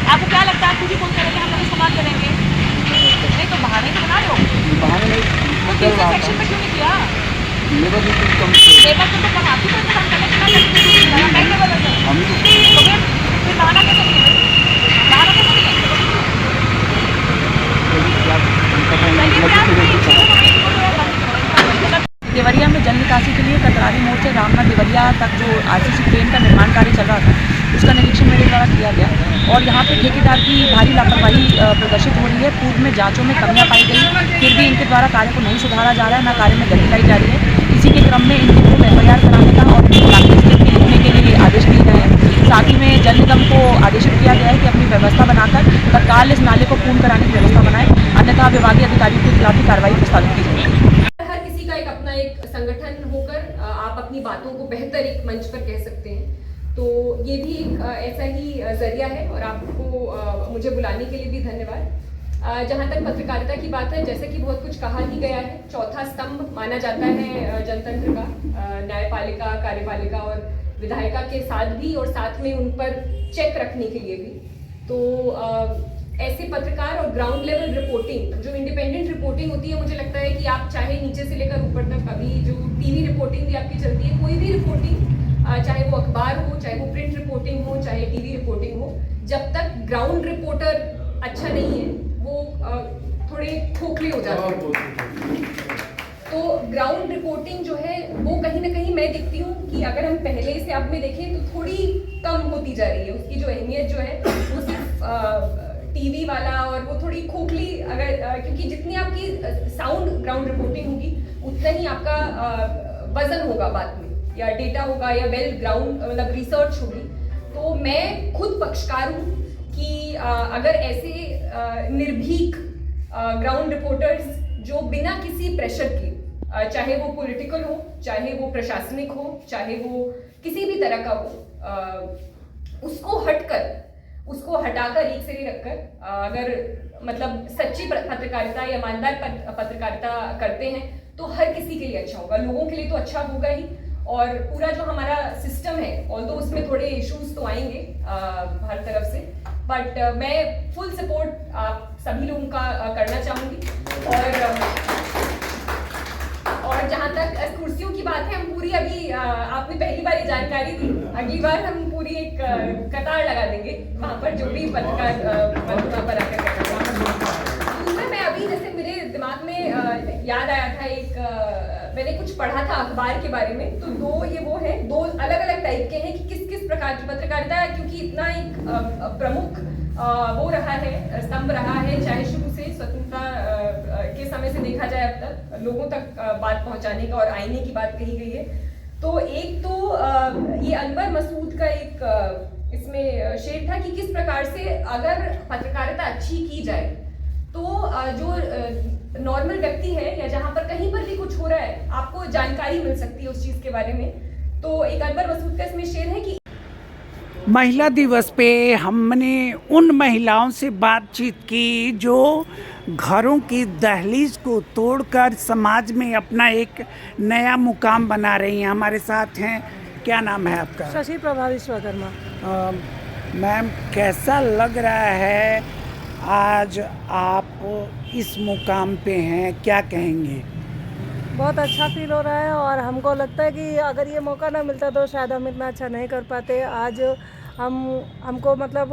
आपको क्या लगता है खुद ही बोल करेंगे हम लोग इसको बात करेंगे? नहीं तो बहाने तो बना रहे हो। बहाने नहीं तो चल तीसरे रहा सेक्शन था। में क्यों नहीं किया? लेबर भी कुछ कम थे। लेबर को तो कमाती तो काम करने के लिए बैंक लेवल है हम तो तो फिर बहाना कैसे नहीं है भाई? बहाना कैसे नहीं है? देवरिया में जल निकासी के लिए कतरारी मोड़ से रामनाथ देवरिया तक जो आरसीसी ट्रेन का निर्माण कार्य चल रहा था उसका निरीक्षण मेरे द्वारा किया गया और यहाँ पे ठेकेदार की भारी लापरवाही प्रदर्शित हो रही है। पूर्व में जांचों में कमियां पाई गई, फिर भी इनके द्वारा कार्य को नहीं सुधारा जा रहा है, न कार्य में गति लाई जा रही है। इसी के क्रम में इनके पूर्व FIR कराने का और ब्लैकलिस्ट लिखने के लिए आदेश दिए गए हैं। साथ ही में जल निगम को आदेशित किया गया है कि अपनी व्यवस्था बनाकर तत्काल इस नाले को पूर्ण कराने की व्यवस्था बनाए, अन्यथा विभागीय अधिकारियों के खिलाफ भी कार्रवाई प्रस्तावित की जाएगी। हर किसी का एक अपना एक संगठन होकर आप अपनी बातों को बेहतर एक मंच पर कह सकते हैं, तो ये भी एक ऐसा ही जरिया है और आपको मुझे बुलाने के लिए भी धन्यवाद। जहाँ तक पत्रकारिता की बात है, जैसे कि बहुत कुछ कहा ही गया है, चौथा स्तंभ माना जाता है जनतंत्र का, न्यायपालिका, कार्यपालिका और विधायिका के साथ भी और साथ में उन पर चेक रखने के लिए भी। तो ऐसे पत्रकार और ग्राउंड लेवल रिपोर्टिंग, जो इंडिपेंडेंट रिपोर्टिंग होती है, मुझे लगता है कि आप चाहे नीचे से लेकर ऊपर तक, अभी जो टीवी रिपोर्टिंग भी आपकी चलती है, कोई भी रिपोर्टिंग, चाहे वो अखबार हो, चाहे वो प्रिंट रिपोर्टिंग हो, चाहे टीवी रिपोर्टिंग हो, जब तक ग्राउंड रिपोर्टर अच्छा नहीं है वो थोड़े खोखले हो जाते हैं। तो ग्राउंड रिपोर्टिंग जो है वो कहीं ना कहीं मैं देखती हूँ कि अगर हम पहले से अब में देखें तो थोड़ी कम होती जा रही है। उसकी जो अहमियत जो है वो सिर्फ टीवी वाला और वो थोड़ी खोखली, अगर क्योंकि जितनी आपकी साउंड ग्राउंड रिपोर्टिंग होगी उतना ही आपका वजन होगा बाद में, या डेटा होगा, या वेल ग्राउंड मतलब रिसर्च होगी। तो मैं खुद पक्षकार हूँ कि अगर ऐसे निर्भीक ग्राउंड रिपोर्टर्स जो बिना किसी प्रेशर के, चाहे वो पॉलिटिकल हो, चाहे वो प्रशासनिक हो, चाहे वो किसी भी तरह का हो, उसको हटाकर एक सिरे रखकर अगर मतलब सच्ची पत्रकारिता या ईमानदार पत्रकारिता करते हैं तो हर किसी के लिए अच्छा होगा, लोगों के लिए तो अच्छा होगा ही। और पूरा जो हमारा सिस्टम है, ऑल्दो उसमें थोड़े इश्यूज तो आएंगे हर तरफ से, बट मैं फुल सपोर्ट आप सभी लोगों का करना चाहूँगी। और जहाँ तक कुर्सियों की बात है, हम पूरी अभी आपने पहली बार ये जानकारी दी, अगली बार हम पूरी एक कतार लगा देंगे वहाँ पर जो भी पत्रकार वहाँ पर आकर दूसरा मैं अभी जैसे मेरे दिमाग में याद आया था, एक मैंने कुछ पढ़ा था अखबार के बारे में, तो दो अलग अलग टाइप के हैं कि किस किस प्रकार की पत्रकारिता, क्योंकि इतना एक प्रमुख वो रहा है, स्तंभ रहा है, चाहे शुरू से स्वतंत्रता के समय से देखा जाए अब तक लोगों तक बात पहुंचाने का और आईने की बात कही गई है। तो एक तो ये अनवर मसूद का एक इसमें शेर था कि किस प्रकार से अगर पत्रकारिता अच्छी की जाए तो जो नॉर्मल व्यक्ति है या जहाँ पर कहीं पर भी कुछ हो रहा है आपको जानकारी मिल सकती है उस चीज़ के बारे में। तो एक अनवर मसूद का इसमें शेर है कि महिला दिवस पे हमने उन महिलाओं से बातचीत की जो घरों की दहलीज को तोड़कर समाज में अपना एक नया मुकाम बना रही हैं। हमारे साथ हैं, क्या नाम है आपका? शशि प्रभा विश्वकर्मा। मैम, कैसा लग रहा है आज आप इस मुकाम पे हैं, क्या कहेंगे? बहुत अच्छा फील हो रहा है और हमको लगता है कि अगर ये मौका ना मिलता तो शायद हम इतना अच्छा नहीं कर पाते। आज हमको मतलब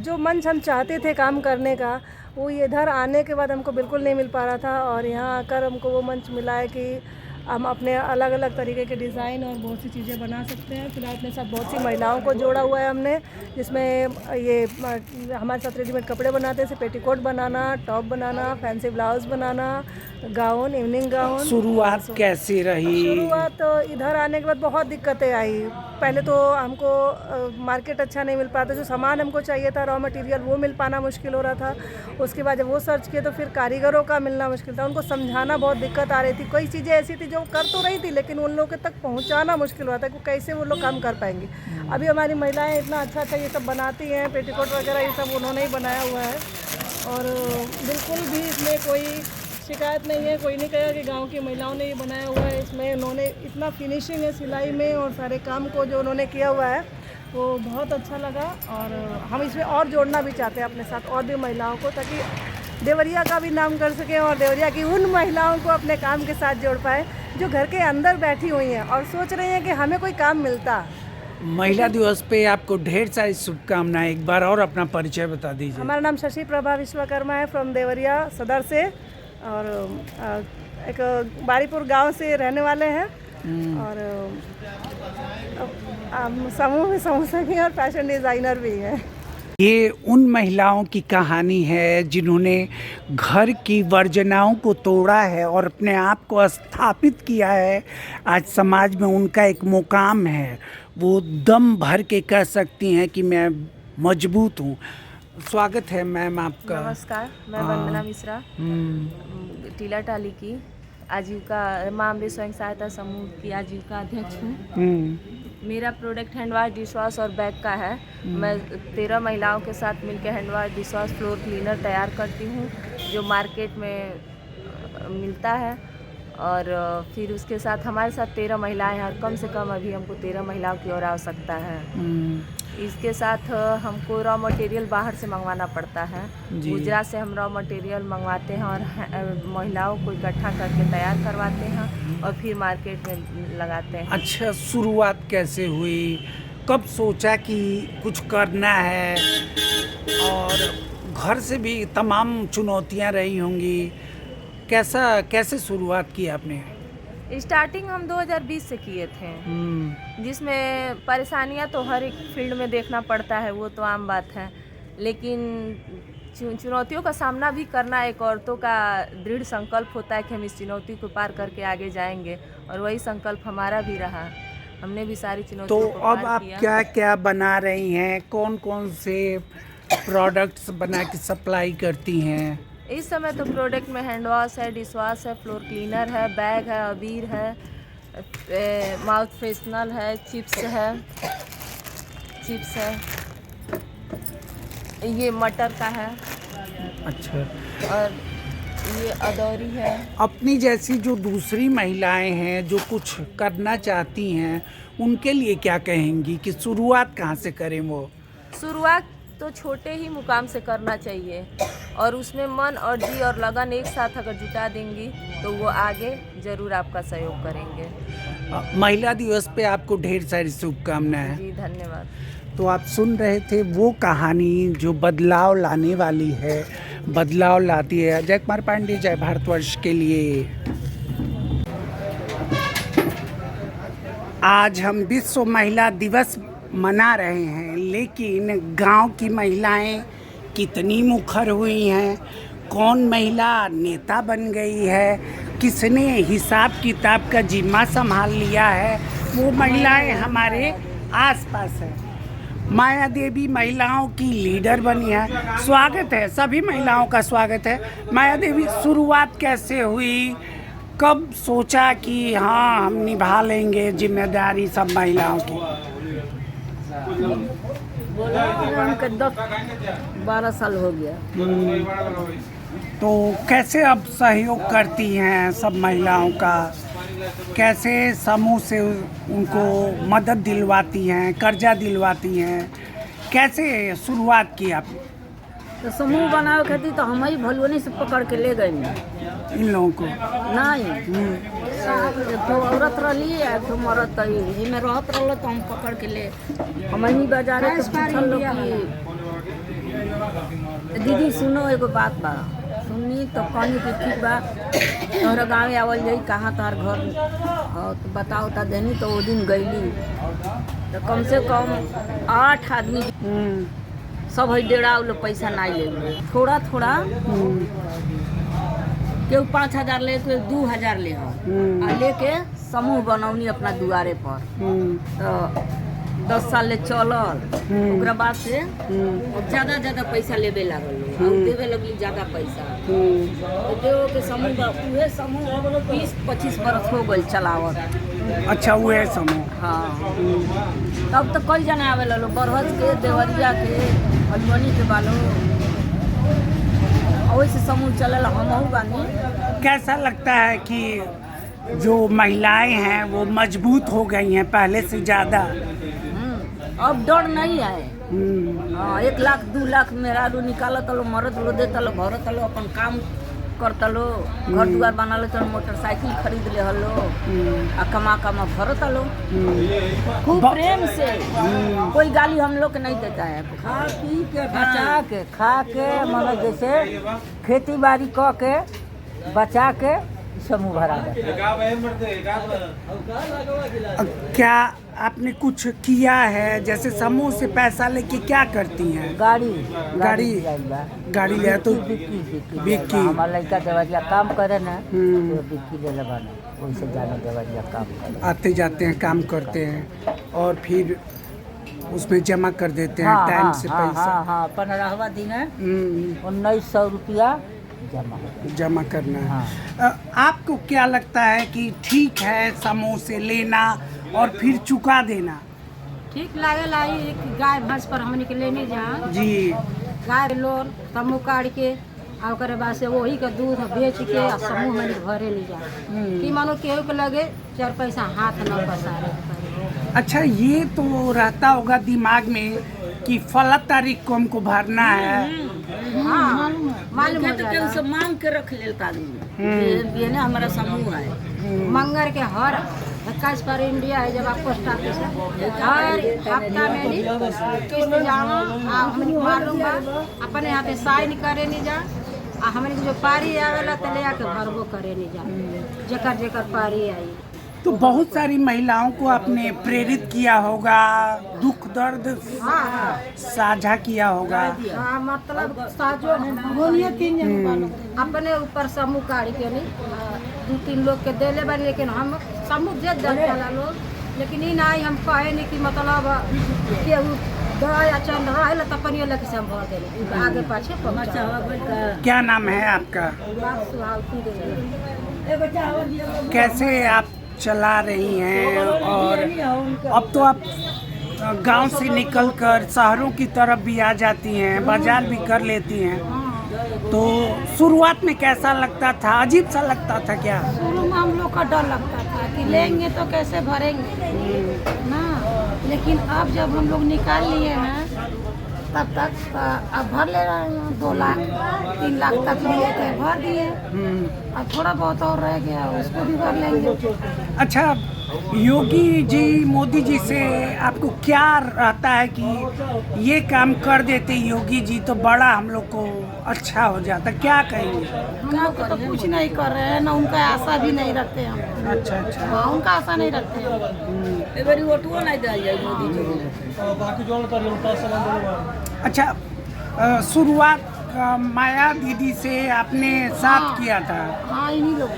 जो मंच हम चाहते थे काम करने का, वो इधर आने के बाद हमको बिल्कुल नहीं मिल पा रहा था और यहाँ आकर हमको वो मंच मिला है कि हम अपने अलग अलग तरीके के डिज़ाइन और बहुत सी चीज़ें बना सकते हैं। फिलहाल अपने साथ बहुत सी महिलाओं को जोड़ा हुआ है हमने, जिसमें ये हमारे साथ रेडीमेड कपड़े बनाते हैं, जैसे पेटीकोट बनाना, टॉप बनाना, फैंसी ब्लाउज बनाना, गाउन, इवनिंग गाउन। शुरुआत कैसी रही? शुरुआत इधर आने के बाद बहुत दिक्कतें आई। पहले तो हमको मार्केट अच्छा नहीं मिल पाता, जो सामान हमको चाहिए था रॉ मटेरियल वो मिल पाना मुश्किल हो रहा था। उसके बाद जब वो सर्च किए तो फिर कारीगरों का मिलना मुश्किल था, उनको समझाना बहुत दिक्कत आ रही थी। कई चीज़ें ऐसी थी जो कर तो रही थी लेकिन उन लोगों तक पहुंचाना मुश्किल हुआ था कि कैसे वो लोग काम कर पाएंगे। अभी हमारी महिलाएं इतना अच्छा अच्छा ये सब बनाती हैं, पेटीकोट वगैरह ये सब उन्होंने ही बनाया हुआ है और बिल्कुल भी इसमें कोई शिकायत नहीं है। कोई नहीं कहेगा कि गांव की महिलाओं ने ये बनाया हुआ है। इसमें उन्होंने इतना फिनिशिंग है सिलाई में और सारे काम को जो उन्होंने किया हुआ है, वो बहुत अच्छा लगा और हम इसमें और जोड़ना भी चाहते हैं अपने साथ और भी महिलाओं को, ताकि देवरिया का भी नाम कर सकें और देवरिया की उन महिलाओं को अपने काम के साथ जोड़ पाए जो घर के अंदर बैठी हुई हैं और सोच रही हैं कि हमें कोई काम मिलता। महिला दिवस पे आपको ढेर सारी शुभकामनाएं। एक बार और अपना परिचय बता दीजिए। हमारा नाम शशि प्रभा विश्वकर्मा है, फ्रॉम देवरिया सदर से, और एक बारीपुर गांव से रहने वाले हैं और हम समूह में समूह संगी और फैशन डिज़ाइनर भी हैं। ये उन महिलाओं की कहानी है जिन्होंने घर की वर्जनाओं को तोड़ा है और अपने आप को स्थापित किया है। आज समाज में उनका एक मुकाम है, वो दम भर के कह सकती हैं कि मैं मजबूत हूँ। स्वागत है मैम आपका। नमस्कार, मैं वंदना मिश्रा, टीला टाली की आजीविका माँ अम्बे स्वयं सहायता समूह की आजीविका अध्यक्ष हूँ। मेरा product hand wash, dish wash और बैग का है। मैं 13 महिलाओं के साथ मिलकर hand wash, dish wash, floor cleaner तैयार करती हूँ जो मार्केट में मिलता है। और फिर उसके साथ हमारे साथ 13 महिलाएं हैं और कम से कम अभी हमको 13 महिलाओं की और आवश्यकता है। इसके साथ हमको रॉ मटेरियल बाहर से मंगवाना पड़ता है। गुजरात से हम रॉ मटेरियल मंगवाते हैं और महिलाओं को इकट्ठा करके तैयार करवाते हैं और फिर मार्केट में लगाते हैं। अच्छा, शुरुआत कैसे हुई? कब सोचा कि कुछ करना है? और घर से भी तमाम चुनौतियां रही होंगी, कैसे शुरुआत की आपने? स्टार्टिंग हम 2020 से किए थे, जिसमें परेशानियां तो हर एक फील्ड में देखना पड़ता है, वो तो आम बात है, लेकिन चुनौतियों का सामना भी करना एक औरतों का दृढ़ संकल्प होता है कि हम इस चुनौती को पार करके आगे जाएंगे, और वही संकल्प हमारा भी रहा। हमने भी सारी चुनौतियों तो को पार अब आप किया। क्या क्या बना रही हैं? कौन कौन से प्रोडक्ट्स बना के सप्लाई करती हैं? इस समय तो प्रोडक्ट में हैंड वॉश है, डिश वॉश है, फ्लोर क्लीनर है, बैग है, अबीर है, माउथ फ्रेशनर है, चिप्स है, ये मटर का है। अच्छा, और ये अदौरी है। अपनी जैसी जो दूसरी महिलाएं हैं जो कुछ करना चाहती हैं, उनके लिए क्या कहेंगी कि शुरुआत कहाँ से करें? वो शुरुआत तो छोटे ही मुकाम से करना चाहिए और उसमें मन और जी और लगन एक साथ अगर जुटा देंगी तो वो आगे ज़रूर आपका सहयोग करेंगे। महिला दिवस पे आपको ढेर सारी शुभकामनाएं। जी धन्यवाद। तो आप सुन रहे थे वो कहानी जो बदलाव लाने वाली है, बदलाव लाती है। अजय कुमार पांडे, जय भारतवर्ष के लिए। आज हम विश्व महिला दिवस मना रहे हैं, लेकिन गांव की महिलाएं कितनी मुखर हुई हैं, कौन महिला नेता बन गई है, किसने हिसाब किताब का जिम्मा संभाल लिया है, वो महिलाएं हमारे आसपास हैं। माया देवी महिलाओं की लीडर बनी है। स्वागत है, सभी महिलाओं का स्वागत है। माया देवी, शुरुआत कैसे हुई? कब सोचा कि हाँ हम निभा लेंगे जिम्मेदारी सब महिलाओं की? हमको 10-12 साल हो गया। तो कैसे अब सहयोग करती हैं सब महिलाओं का? कैसे समूह से उनको मदद दिलवाती हैं, कर्जा दिलवाती हैं? कैसे शुरुआत की आपने? तो समूह बनावे खातिर तो हम ही भलुनी से पकड़ के ले गए इन लोगों को? नहीं, एक तो औरत रही, एक तो मरद रही, में रहत रहा तो हम पकड़ के ले हम ही बाजारे तो पूछल लोग कि दीदी सुनो एगो बात बा, सुनी तो कहनी कि ठीक बा, तोहरा गाँव आवल जाई, कहाँ तार घर तो बताओ ता देनी। तो वो दिन गईली तो कम से कम 8 आदमी, सब है 1.5 लोग पैसा नहीं ले, थोड़ा थोड़ा केहू 5,000 ले, केहू 2,000 ले, आ लेके समूह बनौनी अपना दुआरे पर। तो 10 साल ले चलल, ओकरा बाद से ज्यादा पैसा लेबे लागल, देवे लगली ज्यादा पैसा। तो देव के समूह बा, उहे समूह 20-25 बरस हो गई चलावत। अच्छा, वो समूह। हाँ, तब तो कई जने आवे लो, बरहज के, देवरिया के, हलवनी के बालो, वैसे समूह चलल। हम बानी। कैसा लगता है कि जो महिलाएं हैं वो मजबूत हो गई हैं पहले से ज़्यादा? अब डर नहीं है। हाँ, 1 लाख 2 लाख मेरा रू निकालत लो, मरद लो, देता लो, भरत लो, अपन काम करता लो, घर दुआर बना लो, तो मोटरसाइकिल खरीद ले हलो, आ कमा कमा भरत लो, खूब प्रेम से। कोई गाली हम लोग के नहीं देता है। खा पी के बचा के, खा के, मतलब जैसे खेती बाड़ी क के बचा के समूह भरा जाता है। क्या आपने कुछ किया है? जैसे समूह से पैसा लेके क्या करती हैं? गाड़ी ले तो बिक्की हमारा लड़का देवरिया काम करे ना, तो बिक्की ले लगाना, वैसे जाना देवरिया काम करे, आते जाते हैं, काम करते हैं और फिर उसमें जमा कर देते हैं टाइम से पैसा। हाँ, 15वां दिन है, 1900 रुपया जमा करना है। आपको क्या लगता है कि ठीक है समूह से लेना और फिर चुका देना? ठीक लागेला। एक गाय भैंस पर हमने के लेने जा जी, गाय लोन समूह काट के आ ओकरे बाद से वही के दूध बेच के आ समूह में भरे नहीं जा कि मानो केहू के लगे 4 पैसा हाथ न पसारे। अच्छा, ये तो रहता होगा दिमाग में कि फला तारीख को हमको भरना है। हाँ, मालूम हो तो केहू से मांग के रख लेता आदमी, ये ना हमारा समूह है। मंगर के हर 21 पर इंडिया है, जब आप पोस्ट ऑफिस है हर हफ्ता में नहीं किस्त जावा हमने मालूम बा, अपने यहाँ पे साइन करे नहीं जा, आ हमने जो पारी आवेला तो ले आके भरबो करे नहीं जा, जेकर जेकर पारी आई। तो बहुत सारी महिलाओं को आपने प्रेरित किया होगा, दुख दर्द साझा किया होगा। हाँ, मतलब साजो बोलिए 3 जन अपने ऊपर समूह काढ़ के नहीं 2-3 लोग के देले बन, लेकिन हम समूह दे देला लोग, लेकिन इन आई हम कहे नहीं कि मतलब केहू दवा या चल रहा है तो अपन ये लगे से हम भर देले आगे पाछे पहुंचा। क्या नाम है आपका? कैसे आप चला रही हैं? और अब तो आप गांव से निकलकर शहरों की तरफ भी आ जाती हैं, बाजार भी कर लेती हैं, तो शुरुआत में कैसा लगता था? अजीब सा लगता था क्या? शुरू में हम लोग का डर लगता था कि लेंगे तो कैसे भरेंगे ना, लेकिन अब जब हम लोग निकाल लिए हैं तब तक अब भर ले रहे हैं। 2 लाख 3 लाख तक लेके भर दिए, अब थोड़ा बहुत और रह गया, उसको भी भर लेंगे। अच्छा, योगी जी, मोदी जी से आपको क्या रहता है कि ये काम कर देते योगी जी तो बड़ा हम लोग को अच्छा हो जाता? क्या कहेंगे? हम लोग तो कुछ नहीं कर रहे हैं ना, उनका आशा भी नहीं रखते हम। अच्छा अच्छा, हाँ, उनका आशा नहीं रखते हम। ए बारी वोटो नहीं दिया जाए मोदी जी को। अच्छा, शुरुआत माया दीदी से आपने साथ किया था? हाँ, इन्हीं लोग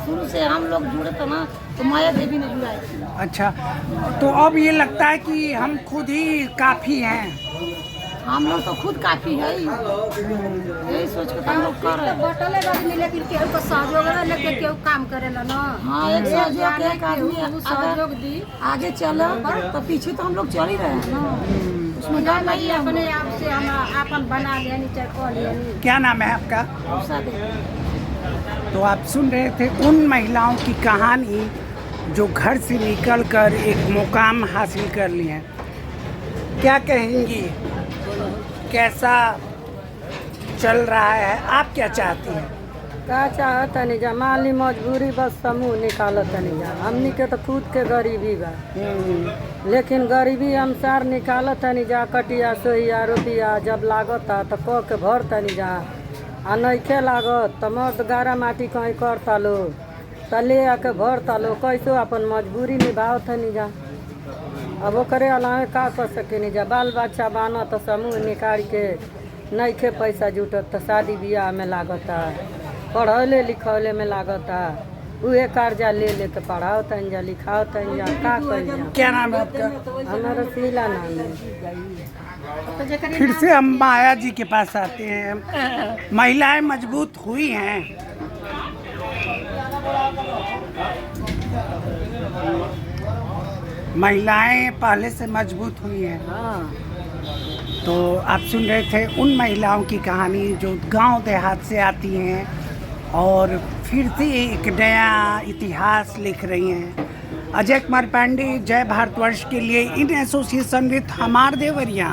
शुरू से हम लोग जुड़े थे ना, तो माया देवी ने जुड़ाई थी। अच्छा, तो अब ये लगता है कि हम खुद ही काफ़ी हैं? हम लोग तो खुद काफी है, यही सोच के हम लोग कर रहे हैं। बटले बात लेकिन केहू को सहयोग लेके केहू काम करेला ना। हाँ, एक सहयोग एक आदमी सहयोग दी आगे चलो, तो पीछे तो हम लोग चल ही रहे हैं ना, उसमें डर नहीं है। अपने आप से हम अपन बना लेनी चाहे कर लेनी। क्या नाम है आपका? तो तो आप सुन रहे थे उन महिलाओं की कहानी जो घर से निकलकर एक मुकाम हासिल कर ली हैं। क्या कहेंगी, कैसा चल रहा है? आप क्या चाहती हैं? का चाहत नहीं जा, माली मजबूरी बस समूह निकालत नहीं जा, हमनी के तो खुद के गरीबी बा, लेकिन गरीबी अनुसार निकालत नहीं जा, कटिया सोहिया रुपया जब लागता तो क के भरत नहीं जा, आ नइखे लागत तो मर्द गारा माटी कहीं करता लो तो ले आके भरता लो, कैसो अपन मजबूरी निभावत नहीं जा। अब ओकरे अलावे का कर सके नहीं जा, बाल बच्चा बाना तो समूह निकाल के नइखे पैसा जुटत तो शादी ब्याह में लागता, पढ़ौले लिखौले में लागता, उहे कर्जा ले ले तो पढ़ाओ तन जा, लिखाओ तन जा, का कर जा। क्या नाम है आपका? हमारा शीला नाम है। फिर से हम माया जी के पास आते हैं। महिलाएं मजबूत हुई हैं? महिलाएं पहले से मजबूत हुई हैं। तो आप सुन रहे थे उन महिलाओं की कहानी जो गांव देहात से आती हैं और फिर से एक नया इतिहास लिख रही हैं। अजय कुमार पांडे, जय भारतवर्ष के लिए इन एसोसिएशन विथ हमार देवरिया।